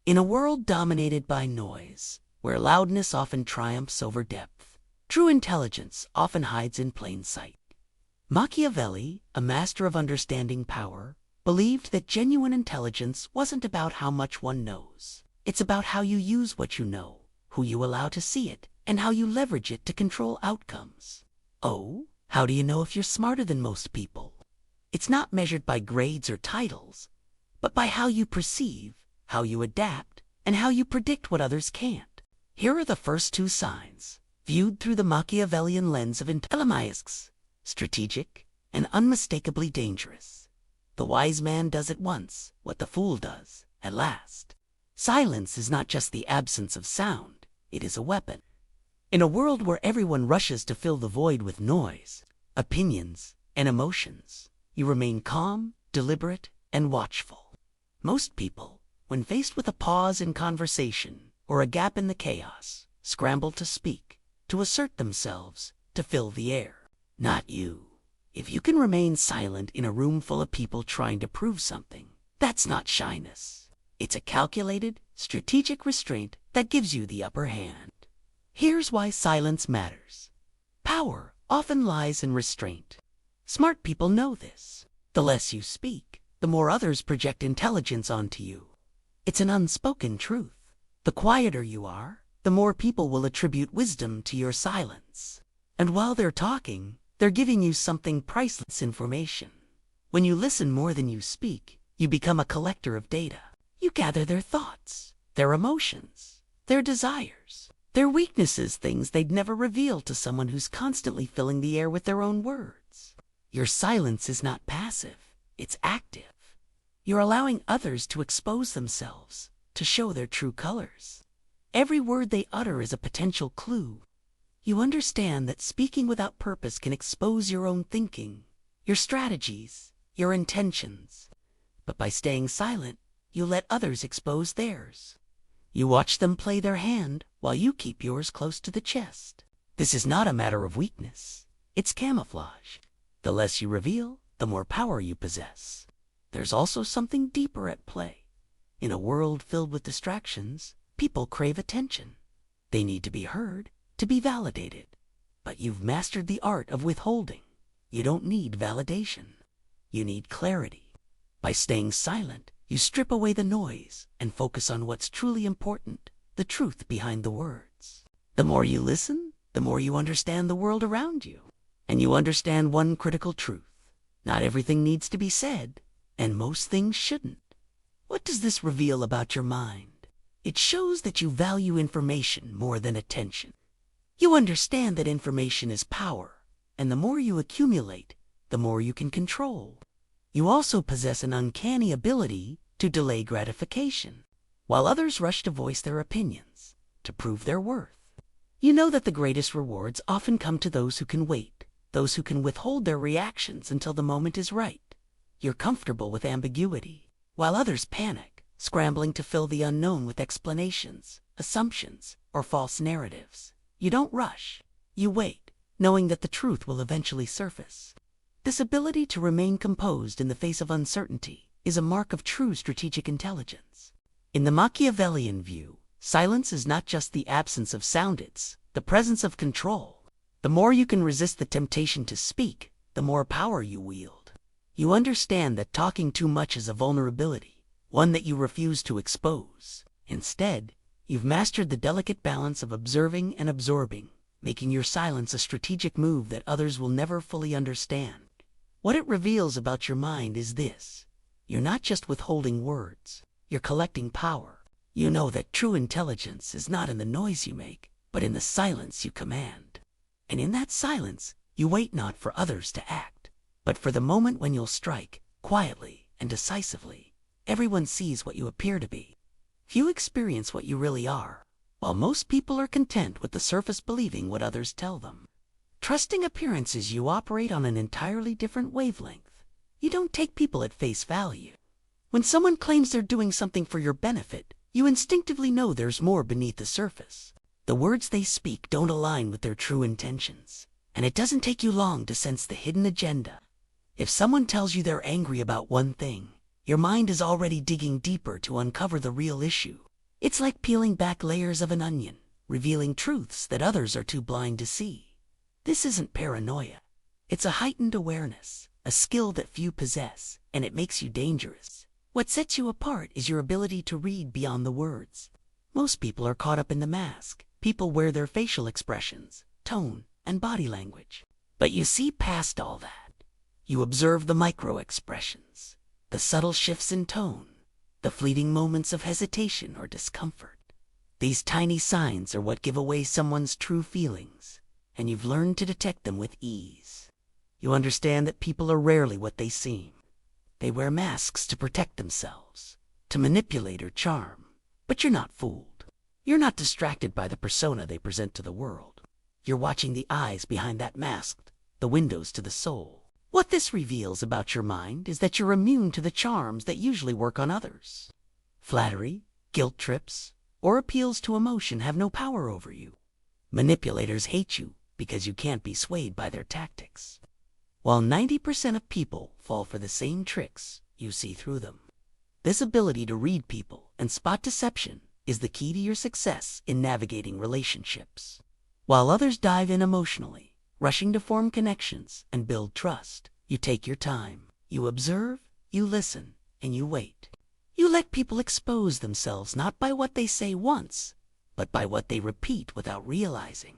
In a world dominated by noise, where loudness often triumphs over depth, true intelligence often hides in plain sight. Machiavelli, a master of understanding power, believed that genuine intelligence wasn't about how much one knows. It's about how you use what you know, who you allow to see it, and how you leverage it to control outcomes. Oh, how do you know if you're smarter than most people? It's not measured by grades or titles, but by how you perceive, how you adapt, and how you predict what others can't. Here are the first two signs, viewed through the Machiavellian lens of intelligence: strategic and unmistakably dangerous. The wise man does at once what the fool does at last. Silence is not just the absence of sound, it is a weapon. In a world where everyone rushes to fill the void with noise, opinions, and emotions, you remain calm, deliberate, and watchful. Most people, when faced with a pause in conversation or a gap in the chaos, scramble to speak, to assert themselves, to fill the air. Not you. If you can remain silent in a room full of people trying to prove something, that's not shyness. It's a calculated, strategic restraint that gives you the upper hand. Here's why silence matters. Power often lies in restraint. Smart people know this. The less you speak, the more others project intelligence onto you. It's an unspoken truth. The quieter you are, the more people will attribute wisdom to your silence. And while they're talking, they're giving you something priceless: information. When you listen more than you speak, you become a collector of data. You gather their thoughts, their emotions, their desires, their weaknesses, things they'd never reveal to someone who's constantly filling the air with their own words. Your silence is not passive, it's active. You're allowing others to expose themselves, to show their true colors. Every word they utter is a potential clue. You understand that speaking without purpose can expose your own thinking, your strategies, your intentions. But by staying silent, you let others expose theirs. You watch them play their hand while you keep yours close to the chest. This is not a matter of weakness. It's camouflage. The less you reveal, the more power you possess. There's also something deeper at play. In a world filled with distractions, people crave attention. They need to be heard, to be validated. But you've mastered the art of withholding. You don't need validation. You need clarity. By staying silent, you strip away the noise and focus on what's truly important, the truth behind the words. The more you listen, the more you understand the world around you. And you understand one critical truth. Not everything needs to be said, and most things shouldn't. What does this reveal about your mind? It shows that you value information more than attention. You understand that information is power, and the more you accumulate, the more you can control. You also possess an uncanny ability to delay gratification, while others rush to voice their opinions, to prove their worth. You know that the greatest rewards often come to those who can wait, those who can withhold their reactions until the moment is right. You're comfortable with ambiguity, while others panic, scrambling to fill the unknown with explanations, assumptions, or false narratives. You don't rush. You wait, knowing that the truth will eventually surface. This ability to remain composed in the face of uncertainty is a mark of true strategic intelligence. In the Machiavellian view, silence is not just the absence of sound, it's the presence of control. The more you can resist the temptation to speak, the more power you wield. You understand that talking too much is a vulnerability, one that you refuse to expose. Instead, you've mastered the delicate balance of observing and absorbing, making your silence a strategic move that others will never fully understand. What it reveals about your mind is this: you're not just withholding words, you're collecting power. You know that true intelligence is not in the noise you make, but in the silence you command. And in that silence, you wait not for others to act, but for the moment when you'll strike, quietly and decisively. Everyone sees what you appear to be. Few experience what you really are, while most people are content with the surface, believing what others tell them. Trusting appearances, you operate on an entirely different wavelength. You don't take people at face value. When someone claims they're doing something for your benefit, you instinctively know there's more beneath the surface. The words they speak don't align with their true intentions, and it doesn't take you long to sense the hidden agenda. If someone tells you they're angry about one thing, your mind is already digging deeper to uncover the real issue. It's like peeling back layers of an onion, revealing truths that others are too blind to see. This isn't paranoia. It's a heightened awareness, a skill that few possess, and it makes you dangerous. What sets you apart is your ability to read beyond the words. Most people are caught up in the mask. People wear their facial expressions, tone, and body language. But you see past all that. You observe the micro-expressions, the subtle shifts in tone, the fleeting moments of hesitation or discomfort. These tiny signs are what give away someone's true feelings, and you've learned to detect them with ease. You understand that people are rarely what they seem. They wear masks to protect themselves, to manipulate or charm. But you're not fooled. You're not distracted by the persona they present to the world. You're watching the eyes behind that mask, the windows to the soul. What this reveals about your mind is that you're immune to the charms that usually work on others. Flattery, guilt trips, or appeals to emotion have no power over you. Manipulators hate you because you can't be swayed by their tactics. While 90% of people fall for the same tricks, you see through them. This ability to read people and spot deception is the key to your success in navigating relationships. While others dive in emotionally, rushing to form connections and build trust, you take your time. You observe, you listen, and you wait. You let people expose themselves not by what they say once, but by what they repeat without realizing.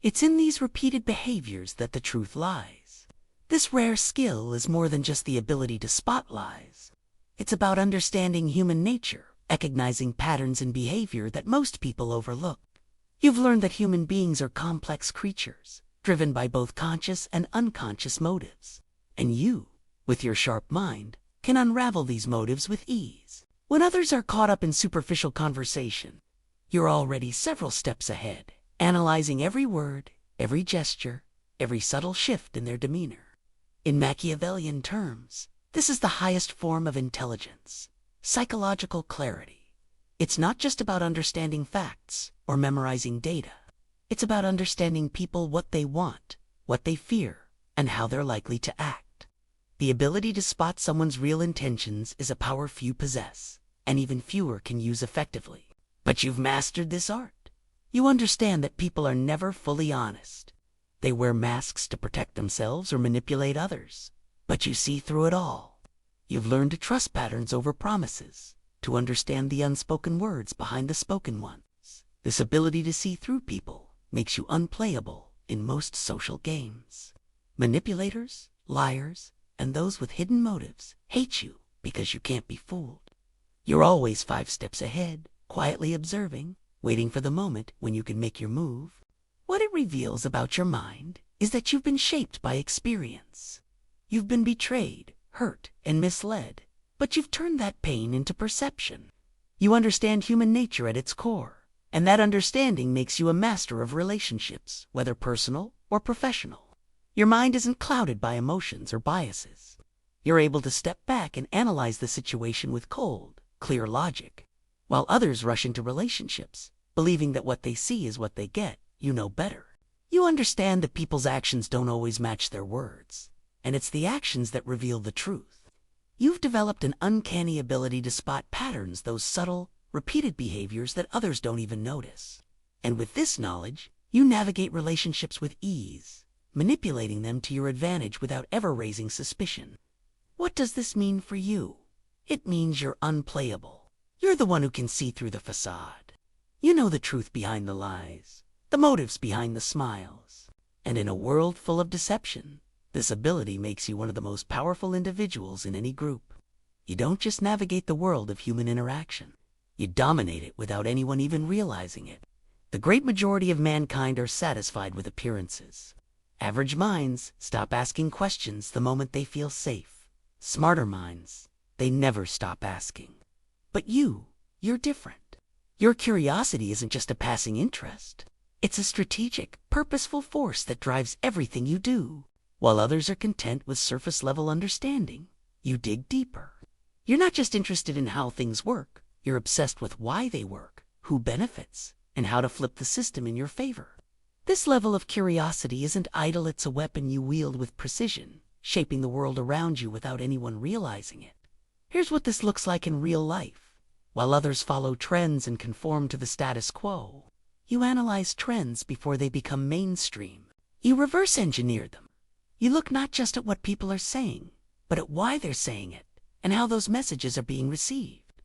It's in these repeated behaviors that the truth lies. This rare skill is more than just the ability to spot lies. It's about understanding human nature, recognizing patterns in behavior that most people overlook. You've learned that human beings are complex creatures, driven by both conscious and unconscious motives. And you, with your sharp mind, can unravel these motives with ease. When others are caught up in superficial conversation, you're already several steps ahead, analyzing every word, every gesture, every subtle shift in their demeanor. In Machiavellian terms, this is the highest form of intelligence, psychological clarity. It's not just about understanding facts or memorizing data. It's about understanding people, what they want, what they fear, and how they're likely to act. The ability to spot someone's real intentions is a power few possess, and even fewer can use effectively. But you've mastered this art. You understand that people are never fully honest. They wear masks to protect themselves or manipulate others. But you see through it all. You've learned to trust patterns over promises, to understand the unspoken words behind the spoken ones. This ability to see through people makes you unplayable in most social games. Manipulators, liars, and those with hidden motives hate you because you can't be fooled. You're always 5 steps ahead, quietly observing, waiting for the moment when you can make your move. What it reveals about your mind is that you've been shaped by experience. You've been betrayed, hurt, and misled, but you've turned that pain into perception. You understand human nature at its core, and that understanding makes you a master of relationships, whether personal or professional. Your mind isn't clouded by emotions or biases. You're able to step back and analyze the situation with cold, clear logic. While others rush into relationships, believing that what they see is what they get, you know better. You understand that people's actions don't always match their words, and it's the actions that reveal the truth. You've developed an uncanny ability to spot patterns, those subtle, repeated behaviors that others don't even notice. And with this knowledge, you navigate relationships with ease, manipulating them to your advantage without ever raising suspicion. What does this mean for you? It means you're unplayable. You're the one who can see through the facade. You know the truth behind the lies, the motives behind the smiles. And in a world full of deception, this ability makes you one of the most powerful individuals in any group. You don't just navigate the world of human interaction. You dominate it without anyone even realizing it. The great majority of mankind are satisfied with appearances. Average minds stop asking questions the moment they feel safe. Smarter minds, they never stop asking. But you're different. Your curiosity isn't just a passing interest. It's a strategic, purposeful force that drives everything you do. While others are content with surface-level understanding, you dig deeper. You're not just interested in how things work. You're obsessed with why they work, who benefits, and how to flip the system in your favor. This level of curiosity isn't idle. It's a weapon you wield with precision, shaping the world around you without anyone realizing it. Here's what this looks like in real life. while others follow trends and conform to the status quo. You analyze trends before they become mainstream. You reverse engineer them. You look not just at what people are saying, but at why they're saying it and how those messages are being received.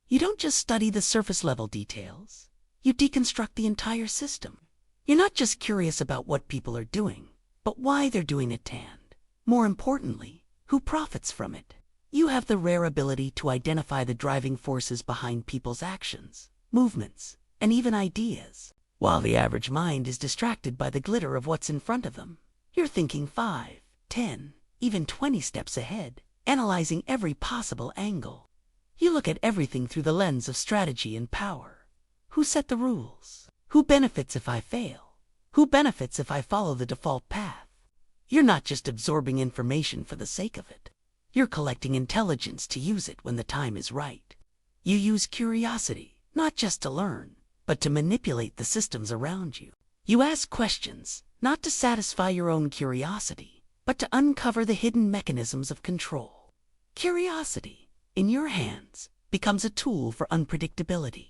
You don't just study the surface-level details. You deconstruct the entire system. You're not just curious about what people are doing, but why they're doing it, and, more importantly, who profits from it. You have the rare ability to identify the driving forces behind people's actions, movements, and even ideas. While the average mind is distracted by the glitter of what's in front of them, you're thinking 5, 10, even 20 steps ahead, analyzing every possible angle. You look at everything through the lens of strategy and power. Who set the rules? Who benefits if I fail? Who benefits if I follow the default path? You're not just absorbing information for the sake of it. You're collecting intelligence to use it when the time is right. You use curiosity, not just to learn, but to manipulate the systems around you. You ask questions, not to satisfy your own curiosity, but to uncover the hidden mechanisms of control. Curiosity, in your hands, becomes a tool for unpredictability.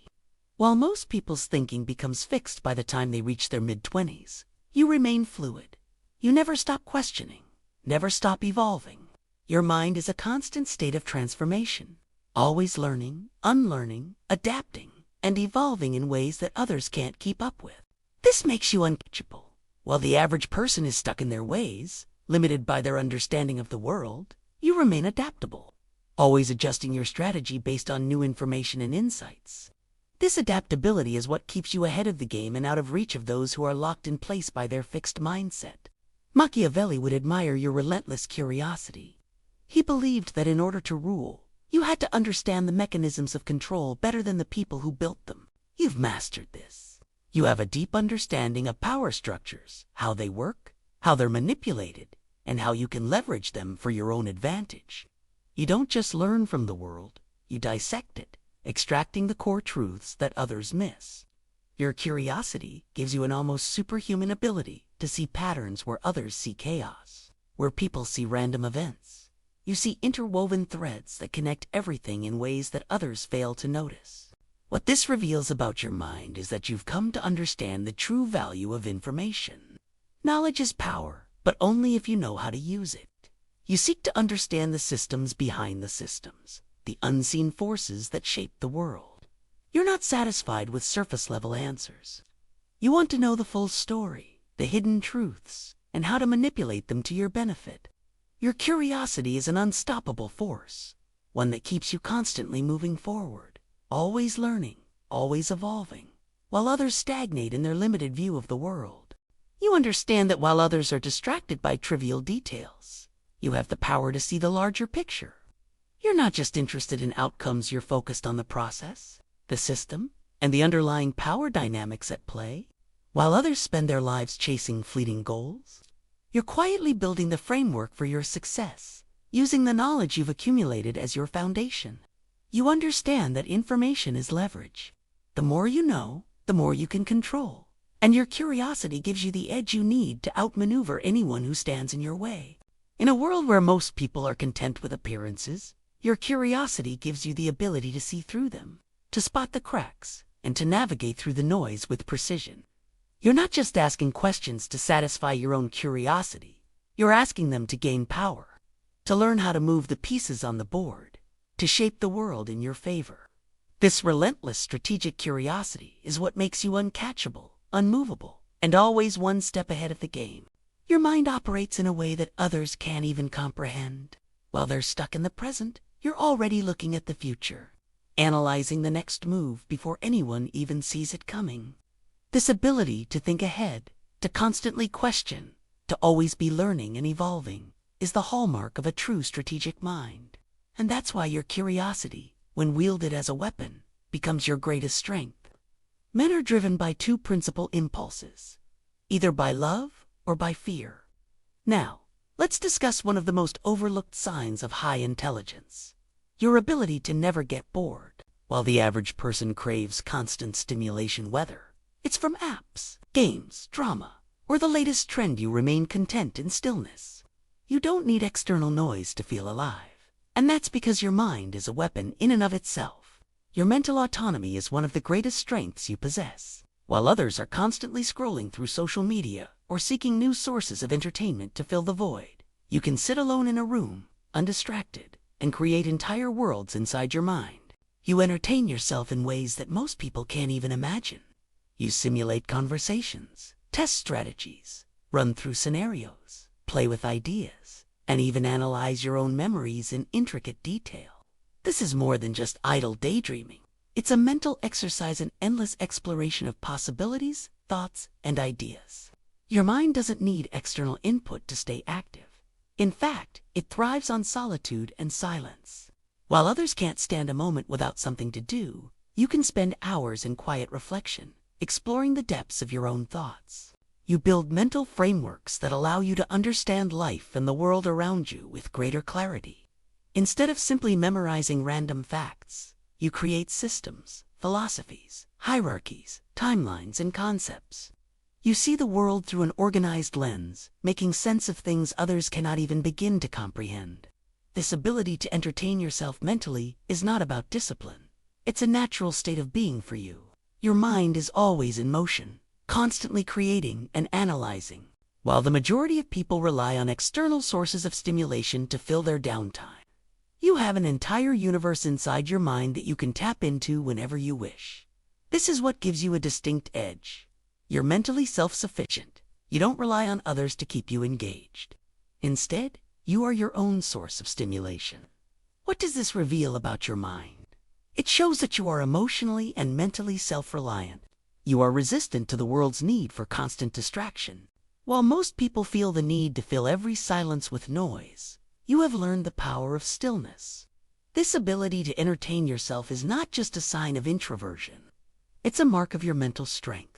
While most people's thinking becomes fixed by the time they reach their mid-20s, you remain fluid. You never stop questioning, never stop evolving. Your mind is a constant state of transformation, always learning, unlearning, adapting, and evolving in ways that others can't keep up with. This makes you uncatchable. While the average person is stuck in their ways, limited by their understanding of the world, you remain adaptable, always adjusting your strategy based on new information and insights. This adaptability is what keeps you ahead of the game and out of reach of those who are locked in place by their fixed mindset. Machiavelli would admire your relentless curiosity. He believed that in order to rule, you had to understand the mechanisms of control better than the people who built them. You've mastered this. You have a deep understanding of power structures, how they work, how they're manipulated, and how you can leverage them for your own advantage. You don't just learn from the world, you dissect it, extracting the core truths that others miss. Your curiosity gives you an almost superhuman ability to see patterns where others see chaos, where people see random events. You see interwoven threads that connect everything in ways that others fail to notice. What this reveals about your mind is that you've come to understand the true value of information. Knowledge is power, but only if you know how to use it. You seek to understand the systems behind the systems, the unseen forces that shape the world. You're not satisfied with surface-level answers. You want to know the full story, the hidden truths, and how to manipulate them to your benefit. Your curiosity is an unstoppable force, one that keeps you constantly moving forward, always learning, always evolving, while others stagnate in their limited view of the world. You understand that while others are distracted by trivial details, you have the power to see the larger picture. You're not just interested in outcomes, you're focused on the process, the system, and the underlying power dynamics at play. While others spend their lives chasing fleeting goals, you're quietly building the framework for your success, using the knowledge you've accumulated as your foundation. You understand that information is leverage. The more you know, the more you can control. And your curiosity gives you the edge you need to outmaneuver anyone who stands in your way. In a world where most people are content with appearances, your curiosity gives you the ability to see through them, to spot the cracks, and to navigate through the noise with precision. You're not just asking questions to satisfy your own curiosity. You're asking them to gain power, to learn how to move the pieces on the board, to shape the world in your favor. This relentless strategic curiosity is what makes you uncatchable, unmovable, and always one step ahead of the game. Your mind operates in a way that others can't even comprehend. While they're stuck in the present, you're already looking at the future, analyzing the next move before anyone even sees it coming. This ability to think ahead, to constantly question, to always be learning and evolving, is the hallmark of a true strategic mind. And that's why your curiosity, when wielded as a weapon, becomes your greatest strength. Men are driven by two principal impulses, either by love or by fear. Now, let's discuss one of the most overlooked signs of high intelligence: your ability to never get bored. While the average person craves constant stimulation, whether it's from apps, games, drama, or the latest trend, you remain content in stillness. You don't need external noise to feel alive. And that's because your mind is a weapon in and of itself. Your mental autonomy is one of the greatest strengths you possess. While others are constantly scrolling through social media or seeking new sources of entertainment to fill the void, you can sit alone in a room, undistracted, and create entire worlds inside your mind. You entertain yourself in ways that most people can't even imagine. You simulate conversations, test strategies, run through scenarios, play with ideas, and even analyze your own memories in intricate detail. This is more than just idle daydreaming. It's a mental exercise and endless exploration of possibilities, thoughts, and ideas. Your mind doesn't need external input to stay active. In fact, it thrives on solitude and silence. While others can't stand a moment without something to do, you can spend hours in quiet reflection, exploring the depths of your own thoughts. You build mental frameworks that allow you to understand life and the world around you with greater clarity. Instead of simply memorizing random facts, you create systems, philosophies, hierarchies, timelines, and concepts. You see the world through an organized lens, making sense of things others cannot even begin to comprehend. This ability to entertain yourself mentally is not about discipline. It's a natural state of being for you. Your mind is always in motion, constantly creating and analyzing, while the majority of people rely on external sources of stimulation to fill their downtime. You have an entire universe inside your mind that you can tap into whenever you wish. This is what gives you a distinct edge. You're mentally self-sufficient. You don't rely on others to keep you engaged. Instead, you are your own source of stimulation. What does this reveal about your mind? It shows that you are emotionally and mentally self-reliant. You are resistant to the world's need for constant distraction. While most people feel the need to fill every silence with noise, you have learned the power of stillness. This ability to entertain yourself is not just a sign of introversion. It's a mark of your mental strength.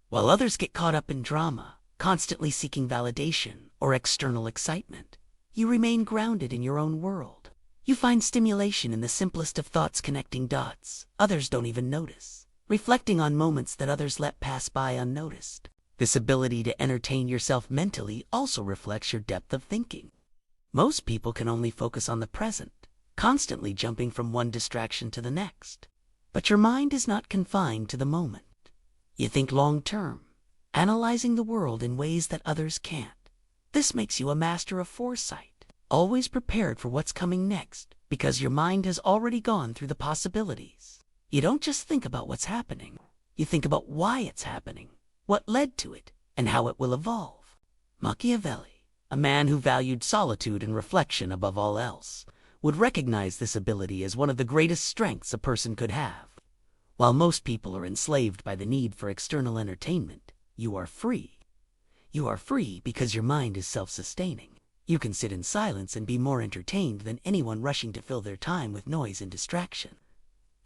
While others get caught up in drama, constantly seeking validation or external excitement, you remain grounded in your own world. You find stimulation in the simplest of thoughts, connecting dots others don't even notice, reflecting on moments that others let pass by unnoticed. This ability to entertain yourself mentally also reflects your depth of thinking. Most people can only focus on the present, constantly jumping from one distraction to the next. But your mind is not confined to the moment. You think long-term, analyzing the world in ways that others can't. This makes you a master of foresight, always prepared for what's coming next, because your mind has already gone through the possibilities. You don't just think about what's happening. You think about why it's happening, what led to it, and how it will evolve. Machiavelli, a man who valued solitude and reflection above all else, would recognize this ability as one of the greatest strengths a person could have. While most people are enslaved by the need for external entertainment, you are free. You are free because your mind is self-sustaining. You can sit in silence and be more entertained than anyone rushing to fill their time with noise and distraction.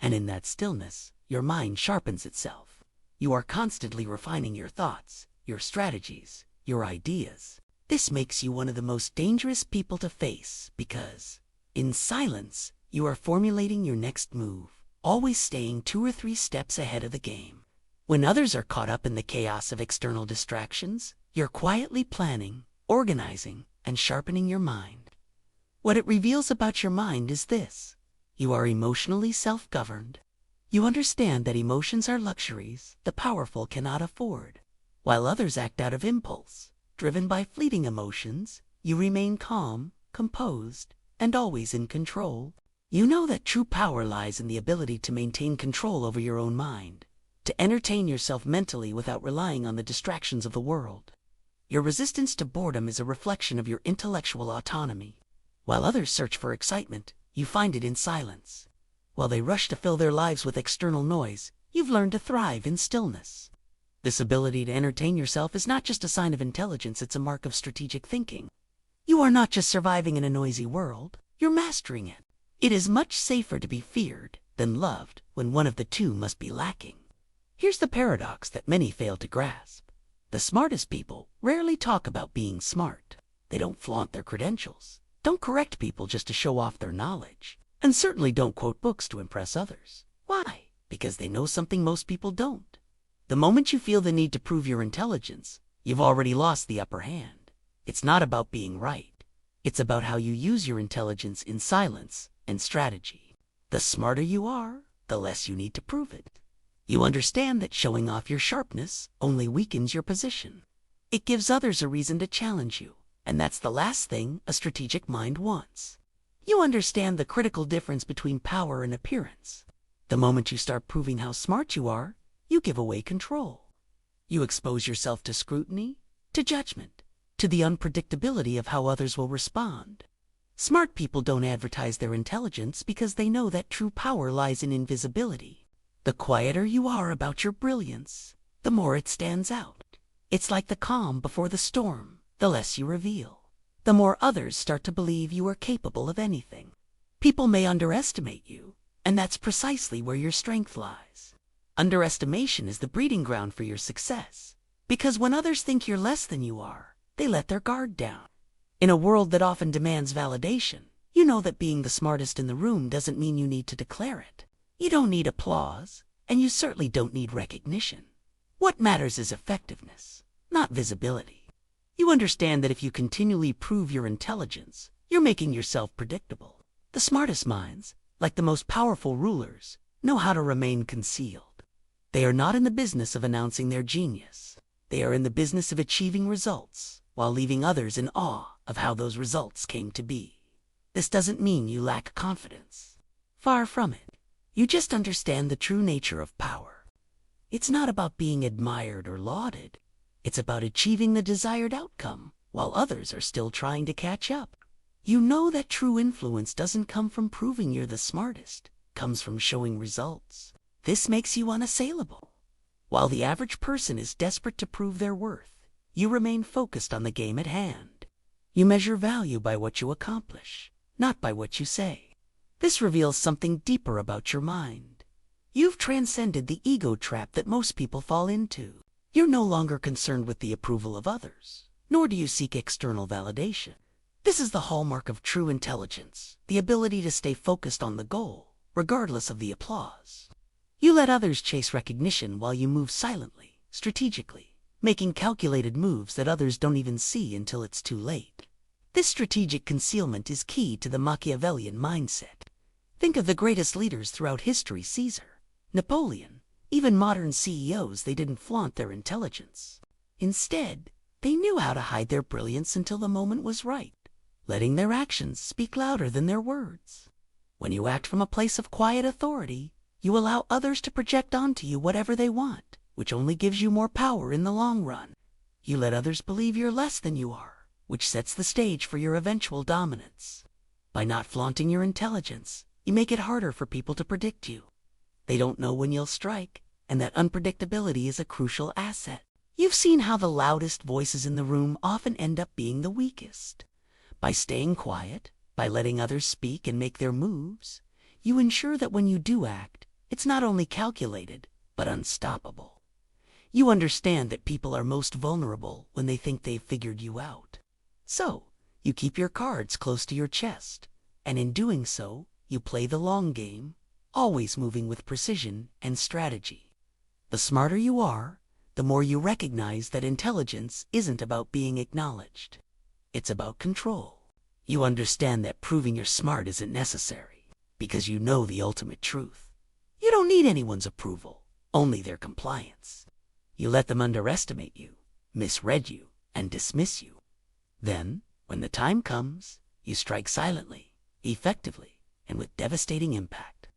And in that stillness, your mind sharpens itself. You are constantly refining your thoughts, your strategies, your ideas. This makes you one of the most dangerous people to face because, in silence, you are formulating your next move, always staying 2 or 3 steps ahead of the game. When others are caught up in the chaos of external distractions, you're quietly planning, organizing, and sharpening your mind. What it reveals about your mind is this: you are emotionally self-governed. You understand that emotions are luxuries the powerful cannot afford. While others act out of impulse, driven by fleeting emotions, you remain calm, composed, and always in control. You know that true power lies in the ability to maintain control over your own mind, to entertain yourself mentally without relying on the distractions of the world. Your resistance to boredom is a reflection of your intellectual autonomy. While others search for excitement, you find it in silence. While they rush to fill their lives with external noise, you've learned to thrive in stillness. This ability to entertain yourself is not just a sign of intelligence, it's a mark of strategic thinking. You are not just surviving in a noisy world, you're mastering it. It is much safer to be feared than loved when one of the two must be lacking. Here's the paradox that many fail to grasp. The smartest people rarely talk about being smart. They don't flaunt their credentials, don't correct people just to show off their knowledge, and certainly don't quote books to impress others. Why? Because they know something most people don't. The moment you feel the need to prove your intelligence, you've already lost the upper hand. It's not about being right. It's about how you use your intelligence in silence and strategy. The smarter you are, the less you need to prove it. You understand that showing off your sharpness only weakens your position. It gives others a reason to challenge you, and that's the last thing a strategic mind wants. You understand the critical difference between power and appearance. The moment you start proving how smart you are, you give away control. You expose yourself to scrutiny, to judgment, to the unpredictability of how others will respond. Smart people don't advertise their intelligence because they know that true power lies in invisibility. The quieter you are about your brilliance, the more it stands out. It's like the calm before the storm. The less you reveal, the more others start to believe you are capable of anything. People may underestimate you, and that's precisely where your strength lies. Underestimation is the breeding ground for your success, because when others think you're less than you are, they let their guard down. In a world that often demands validation, you know that being the smartest in the room doesn't mean you need to declare it. You don't need applause, and you certainly don't need recognition. What matters is effectiveness, not visibility. You understand that if you continually prove your intelligence, you're making yourself predictable. The smartest minds, like the most powerful rulers, know how to remain concealed. They are not in the business of announcing their genius. They are in the business of achieving results, while leaving others in awe of how those results came to be. This doesn't mean you lack confidence. Far from it. You just understand the true nature of power. It's not about being admired or lauded. It's about achieving the desired outcome while others are still trying to catch up. You know that true influence doesn't come from proving you're the smartest. It comes from showing results. This makes you unassailable. While the average person is desperate to prove their worth, you remain focused on the game at hand. You measure value by what you accomplish, not by what you say. This reveals something deeper about your mind. You've transcended the ego trap that most people fall into. You're no longer concerned with the approval of others, nor do you seek external validation. This is the hallmark of true intelligence, the ability to stay focused on the goal, regardless of the applause. You let others chase recognition while you move silently, strategically, making calculated moves that others don't even see until it's too late. This strategic concealment is key to the Machiavellian mindset. Think of the greatest leaders throughout history: Caesar, Napoleon. Even modern CEOs, they didn't flaunt their intelligence. Instead, they knew how to hide their brilliance until the moment was right, letting their actions speak louder than their words. When you act from a place of quiet authority, you allow others to project onto you whatever they want, which only gives you more power in the long run. You let others believe you're less than you are, which sets the stage for your eventual dominance. By not flaunting your intelligence, you make it harder for people to predict you. They don't know when you'll strike, and that unpredictability is a crucial asset. You've seen how the loudest voices in the room often end up being the weakest. By staying quiet, by letting others speak and make their moves, you ensure that when you do act, it's not only calculated, but unstoppable. You understand that people are most vulnerable when they think they've figured you out. So, you keep your cards close to your chest, and in doing so, you play the long game, always moving with precision and strategy. The smarter you are, the more you recognize that intelligence isn't about being acknowledged. It's about control. You understand that proving you're smart isn't necessary, because you know the ultimate truth. You don't need anyone's approval, only their compliance. You let them underestimate you, misread you, and dismiss you. Then, when the time comes, you strike silently, effectively, and with devastating impact.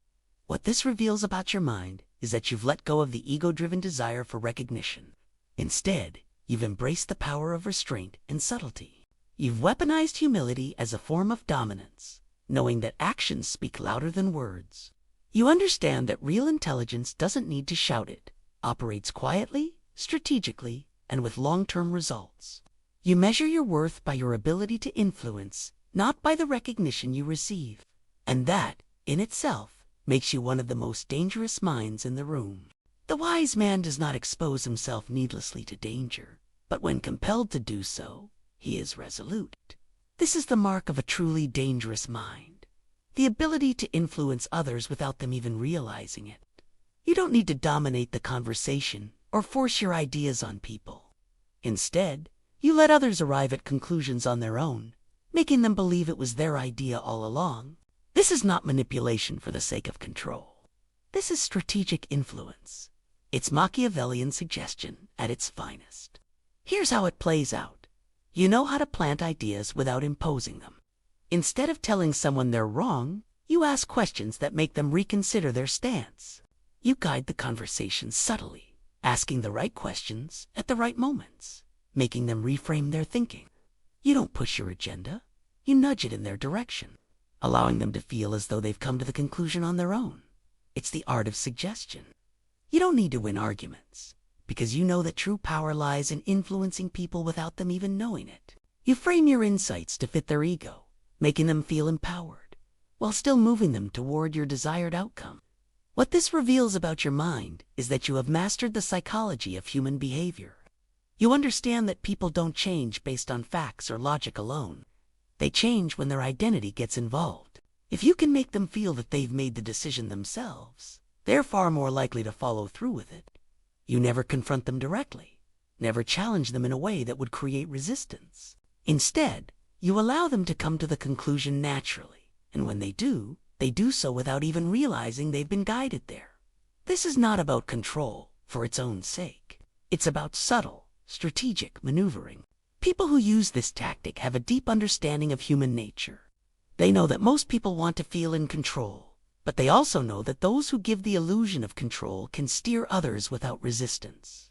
What this reveals about your mind is that you've let go of the ego-driven desire for recognition. Instead, you've embraced the power of restraint and subtlety. You've weaponized humility as a form of dominance, knowing that actions speak louder than words. You understand that real intelligence doesn't need to shout it, operates quietly, strategically, and with long-term results. You measure your worth by your ability to influence, not by the recognition you receive. And that, in itself, makes you one of the most dangerous minds in the room. The wise man does not expose himself needlessly to danger, but when compelled to do so, he is resolute. This is the mark of a truly dangerous mind, the ability to influence others without them even realizing it. You don't need to dominate the conversation or force your ideas on people. Instead, you let others arrive at conclusions on their own, making them believe it was their idea all along. This is not manipulation for the sake of control. This is strategic influence. It's Machiavellian suggestion at its finest. Here's how it plays out. You know how to plant ideas without imposing them. Instead of telling someone they're wrong, you ask questions that make them reconsider their stance. You guide the conversation subtly, asking the right questions at the right moments, making them reframe their thinking. You don't push your agenda, you nudge it in their direction, allowing them to feel as though they've come to the conclusion on their own. It's the art of suggestion. You don't need to win arguments, because you know that true power lies in influencing people without them even knowing it. You frame your insights to fit their ego, making them feel empowered, while still moving them toward your desired outcome. What this reveals about your mind is that you have mastered the psychology of human behavior. You understand that people don't change based on facts or logic alone. They change when their identity gets involved. If you can make them feel that they've made the decision themselves, they're far more likely to follow through with it. You never confront them directly, never challenge them in a way that would create resistance. Instead, you allow them to come to the conclusion naturally, and when they do so without even realizing they've been guided there. This is not about control for its own sake. It's about subtle, strategic maneuvering. People who use this tactic have a deep understanding of human nature. They know that most people want to feel in control, but they also know that those who give the illusion of control can steer others without resistance.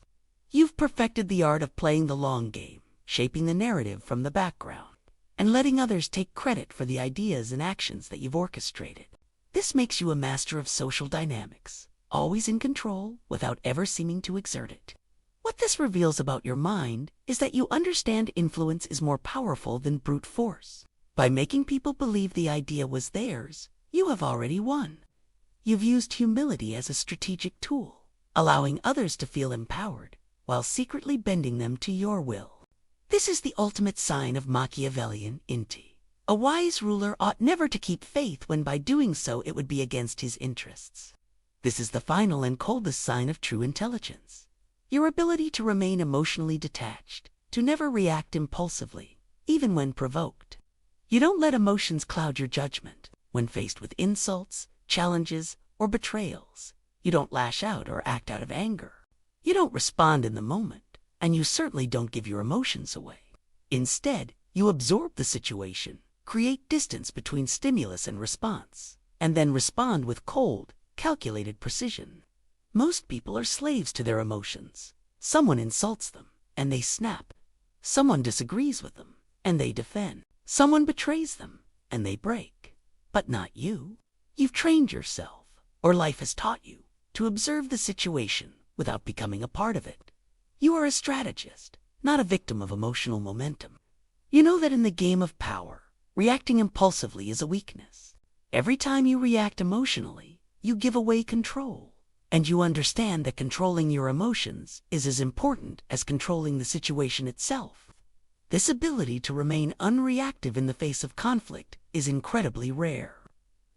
You've perfected the art of playing the long game, shaping the narrative from the background, and letting others take credit for the ideas and actions that you've orchestrated. This makes you a master of social dynamics, always in control without ever seeming to exert it. What this reveals about your mind is that you understand influence is more powerful than brute force. By making people believe the idea was theirs, you have already won. You've used humility as a strategic tool, allowing others to feel empowered while secretly bending them to your will. This is the ultimate sign of Machiavellian inti. A wise ruler ought never to keep faith when by doing so it would be against his interests. This is the final and coldest sign of true intelligence. Your ability to remain emotionally detached, to never react impulsively, even when provoked. You don't let emotions cloud your judgment. When faced with insults, challenges, or betrayals, you don't lash out or act out of anger. You don't respond in the moment, and you certainly don't give your emotions away. Instead, you absorb the situation, create distance between stimulus and response, and then respond with cold, calculated precision. Most people are slaves to their emotions. Someone insults them, and they snap. Someone disagrees with them, and they defend. Someone betrays them, and they break. But not you. You've trained yourself, or life has taught you, to observe the situation without becoming a part of it. You are a strategist, not a victim of emotional momentum. You know that in the game of power, reacting impulsively is a weakness. Every time you react emotionally, you give away control. And you understand that controlling your emotions is as important as controlling the situation itself. This ability to remain unreactive in the face of conflict is incredibly rare.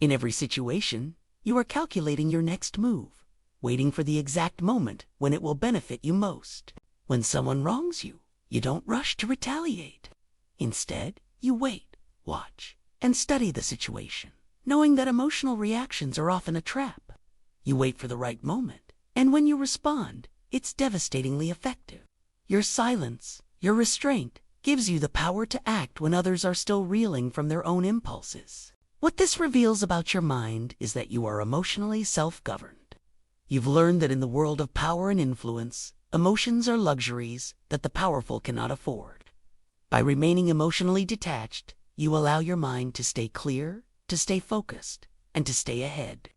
In every situation, you are calculating your next move, waiting for the exact moment when it will benefit you most. When someone wrongs you, you don't rush to retaliate. Instead, you wait, watch, and study the situation, knowing that emotional reactions are often a trap. You wait for the right moment, and when you respond, it's devastatingly effective. Your silence, your restraint, gives you the power to act when others are still reeling from their own impulses. What this reveals about your mind is that you are emotionally self-governed. You've learned that in the world of power and influence, emotions are luxuries that the powerful cannot afford. By remaining emotionally detached, you allow your mind to stay clear, to stay focused, and to stay ahead.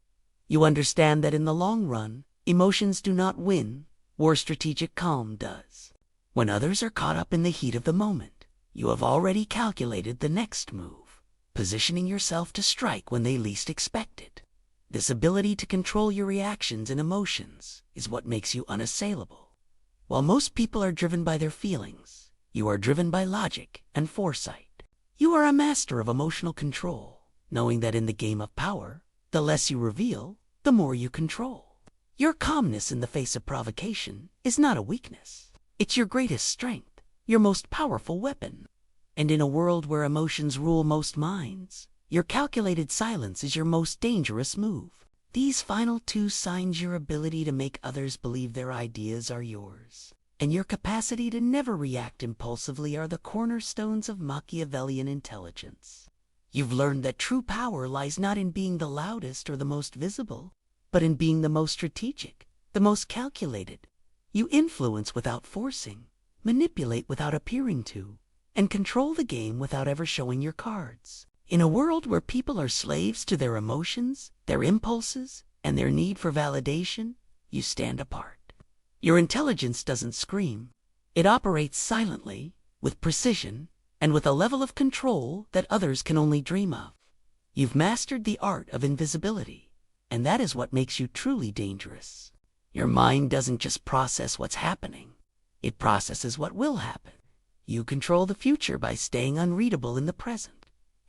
You understand that in the long run, emotions do not win, where strategic calm does. When others are caught up in the heat of the moment, you have already calculated the next move, positioning yourself to strike when they least expect it. This ability to control your reactions and emotions is what makes you unassailable. While most people are driven by their feelings, you are driven by logic and foresight. You are a master of emotional control, knowing that in the game of power, the less you reveal, the more you control. Your calmness in the face of provocation is not a weakness. It's your greatest strength, your most powerful weapon. And in a world where emotions rule most minds, your calculated silence is your most dangerous move. These final two signs your ability to make others believe their ideas are yours, and your capacity to never react impulsively are the cornerstones of Machiavellian intelligence. You've learned that true power lies not in being the loudest or the most visible, but in being the most strategic, the most calculated. You influence without forcing, manipulate without appearing to, and control the game without ever showing your cards. In a world where people are slaves to their emotions, their impulses, and their need for validation, you stand apart. Your intelligence doesn't scream. It operates silently, with precision, and with a level of control that others can only dream of. You've mastered the art of invisibility, and that is what makes you truly dangerous. Your mind doesn't just process what's happening. It processes what will happen. You control the future by staying unreadable in the present.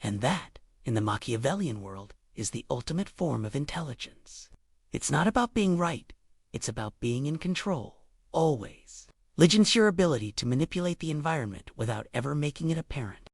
And that, in the Machiavellian world, is the ultimate form of intelligence. It's not about being right. It's about being in control, always. Legends your ability to manipulate the environment without ever making it apparent.